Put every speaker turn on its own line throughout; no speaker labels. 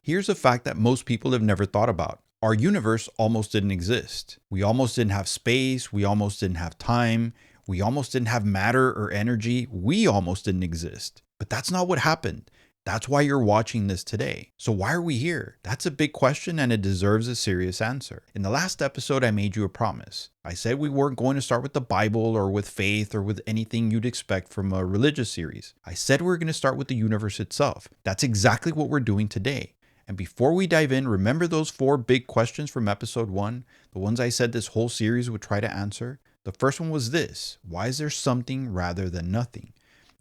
Here's a fact that most people have never thought about. Our universe almost didn't exist. We almost didn't have space. We almost didn't have time. We almost didn't have matter or energy. We almost didn't exist. But that's not what happened. That's why you're watching this today. So why are we here? That's a big question and it deserves a serious answer. In the last episode, I made you a promise. I said we weren't going to start with the Bible or with faith or with anything you'd expect from a religious series. I said we were going to start with the universe itself. That's exactly what we're doing today. And before we dive in, remember those 4 big questions from episode 1? The ones I said this whole series would try to answer? The first one was this: why is there something rather than nothing?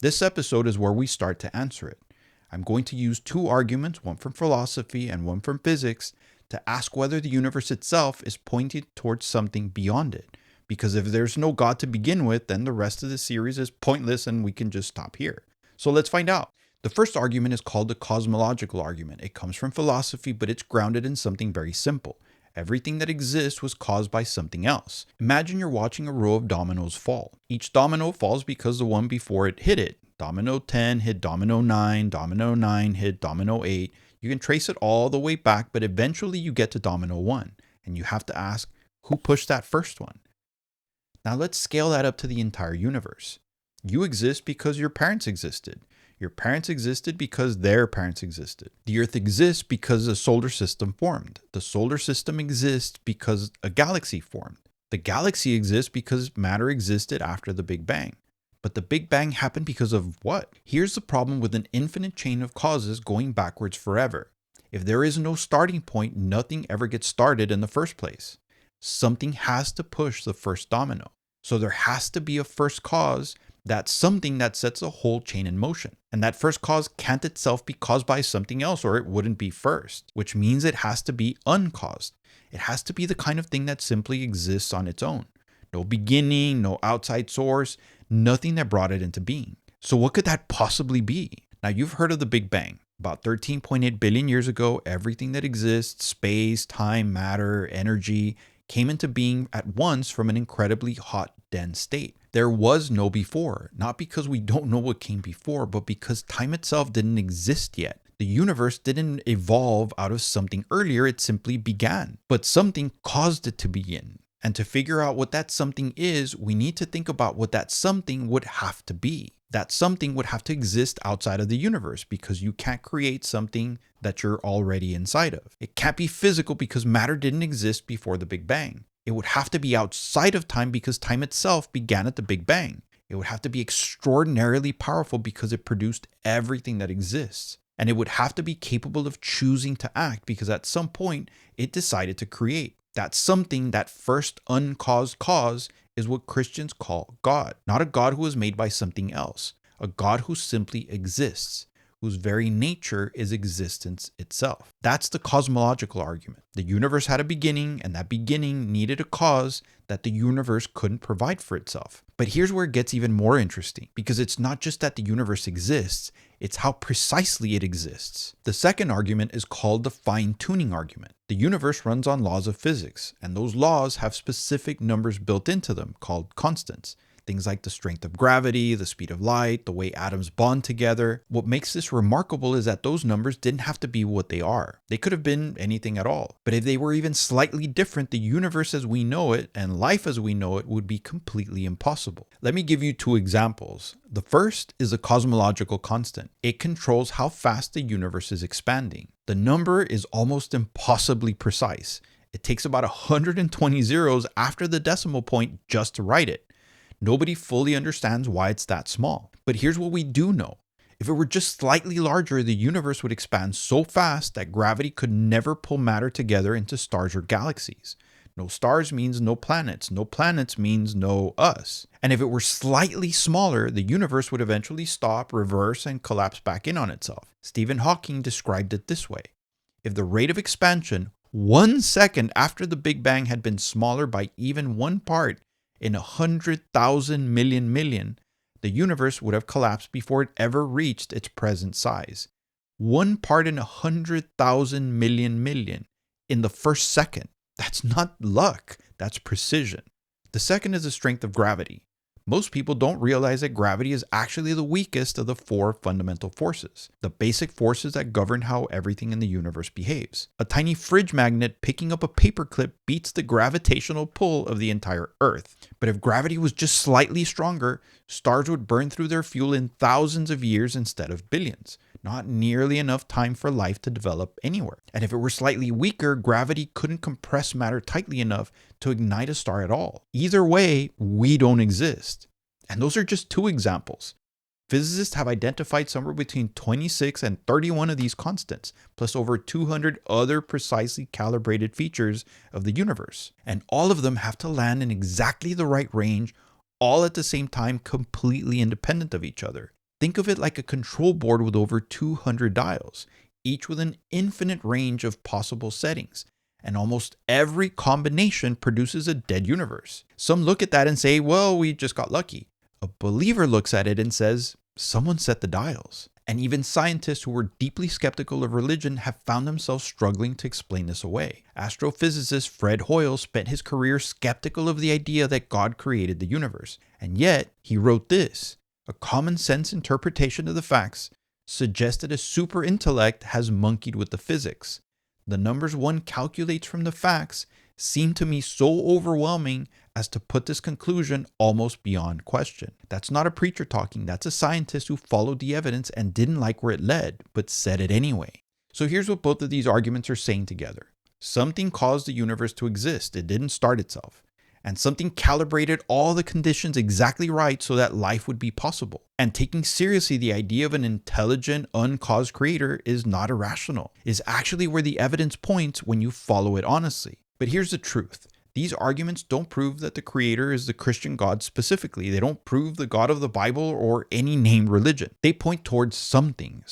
This episode is where we start to answer it. I'm going to use 2 arguments, one from philosophy and one from physics, to ask whether the universe itself is pointing towards something beyond it. Because if there's no God to begin with, then the rest of the series is pointless and we can just stop here. So let's find out. The first argument is called the Cosmological Argument. It comes from philosophy, but it's grounded in something very simple. Everything that exists was caused by something else. Imagine you're watching a row of dominoes fall. Each domino falls because the one before it hit it. Domino 10 hit domino 9, domino 9 hit domino 8. You can trace it all the way back, but eventually you get to domino 1. And you have to ask, who pushed that first one? Now let's scale that up to the entire universe. You exist because your parents existed. Your parents existed because their parents existed. The Earth exists because a solar system formed. The solar system exists because a galaxy formed. The galaxy exists because matter existed after the Big Bang. But the Big Bang happened because of what? Here's the problem with an infinite chain of causes going backwards forever. If there is no starting point, nothing ever gets started in the first place. Something has to push the first domino. So there has to be a first cause. That's something that sets a whole chain in motion. And that first cause can't itself be caused by something else or it wouldn't be first, which means it has to be uncaused. It has to be the kind of thing that simply exists on its own. No beginning, no outside source, nothing that brought it into being. So what could that possibly be? Now you've heard of the Big Bang. About 13.8 billion years ago, everything that exists, space, time, matter, energy, came into being at once from an incredibly hot, dense state. There was no before, not because we don't know what came before, but because time itself didn't exist yet. The universe didn't evolve out of something earlier, it simply began. But something caused it to begin. And to figure out what that something is, we need to think about what that something would have to be. That something would have to exist outside of the universe because you can't create something that you're already inside of. It can't be physical because matter didn't exist before the Big Bang. It would have to be outside of time because time itself began at the Big Bang. It would have to be extraordinarily powerful because it produced everything that exists. And it would have to be capable of choosing to act because at some point it decided to create. That something, that first uncaused cause, is what Christians call God. Not a God who is made by something else. A God who simply exists, whose very nature is existence itself. That's the cosmological argument. The universe had a beginning, and that beginning needed a cause that the universe couldn't provide for itself. But here's where it gets even more interesting, because it's not just that the universe exists, it's how precisely it exists. The second argument is called the fine-tuning argument. The universe runs on laws of physics, and those laws have specific numbers built into them called constants. Things like the strength of gravity, the speed of light, the way atoms bond together. What makes this remarkable is that those numbers didn't have to be what they are. They could have been anything at all. But if they were even slightly different, the universe as we know it and life as we know it would be completely impossible. Let me give you 2 examples. The first is a cosmological constant. It controls how fast the universe is expanding. The number is almost impossibly precise. It takes about 120 zeros after the decimal point just to write it. Nobody fully understands why it's that small. But here's what we do know. If it were just slightly larger, the universe would expand so fast that gravity could never pull matter together into stars or galaxies. No stars means no planets. No planets means no us. And if it were slightly smaller, the universe would eventually stop, reverse, and collapse back in on itself. Stephen Hawking described it this way. If the rate of expansion 1 second after the Big Bang had been smaller by even 1 part in 100,000 million, the universe would have collapsed before it ever reached its present size. 1 part in 100,000 million in the first second. That's not luck, that's precision. The second is the strength of gravity. Most people don't realize that gravity is actually the weakest of the four fundamental forces, the basic forces that govern how everything in the universe behaves. A tiny fridge magnet picking up a paperclip beats the gravitational pull of the entire Earth. But if gravity was just slightly stronger, stars would burn through their fuel in thousands of years instead of billions. Not nearly enough time for life to develop anywhere. And if it were slightly weaker, gravity couldn't compress matter tightly enough to ignite a star at all. Either way, we don't exist. And those are just two examples. Physicists have identified somewhere between 26 and 31 of these constants, plus over 200 other precisely calibrated features of the universe. And all of them have to land in exactly the right range, all at the same time, completely independent of each other. Think of it like a control board with over 200 dials, each with an infinite range of possible settings. And almost every combination produces a dead universe. Some look at that and say, well, we just got lucky. A believer looks at it and says, someone set the dials. And even scientists who were deeply skeptical of religion have found themselves struggling to explain this away. Astrophysicist Fred Hoyle spent his career skeptical of the idea that God created the universe. And yet, he wrote this. A common sense interpretation of the facts suggests that a super intellect has monkeyed with the physics. The numbers one calculates from the facts seem to me so overwhelming as to put this conclusion almost beyond question. That's not a preacher talking, that's a scientist who followed the evidence and didn't like where it led, but said it anyway. So here's what both of these arguments are saying together. Something caused the universe to exist, it didn't start itself. And something calibrated all the conditions exactly right so that life would be possible. And taking seriously the idea of an intelligent, uncaused creator is not irrational. It's actually where the evidence points when you follow it honestly. But here's the truth. These arguments don't prove that the creator is the Christian God specifically. They don't prove the God of the Bible or any named religion. They point towards something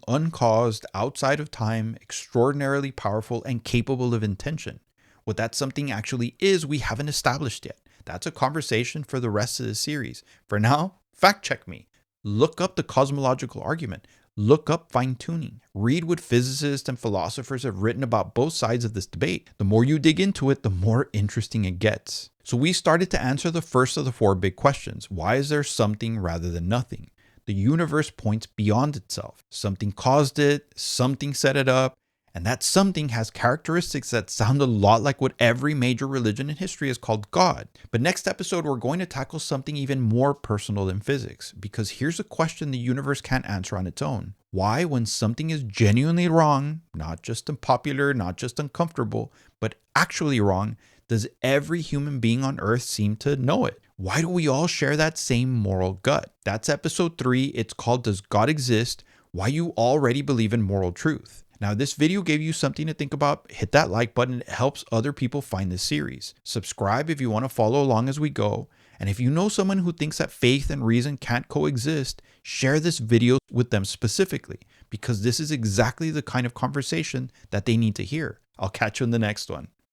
uncaused, outside of time, extraordinarily powerful, and capable of intention. What that something actually is, we haven't established yet. That's a conversation for the rest of the series. For now, fact check me. Look up the cosmological argument. Look up fine-tuning. Read what physicists and philosophers have written about both sides of this debate. The more you dig into it, the more interesting it gets. So we started to answer the first of the four big questions. Why is there something rather than nothing? The universe points beyond itself. Something caused it, something set it up, and that something has characteristics that sound a lot like what every major religion in history has called God. But next episode, we're going to tackle something even more personal than physics, because here's a question the universe can't answer on its own. Why, when something is genuinely wrong, not just unpopular, not just uncomfortable, but actually wrong, does every human being on Earth seem to know it? Why do we all share that same moral gut? That's episode 3. It's called Does God Exist? Why you already believe in moral truth. Now, this video gave you something to think about. Hit that like button. It helps other people find this series. Subscribe if you want to follow along as we go. And if you know someone who thinks that faith and reason can't coexist, share this video with them specifically, because this is exactly the kind of conversation that they need to hear. I'll catch you in the next one.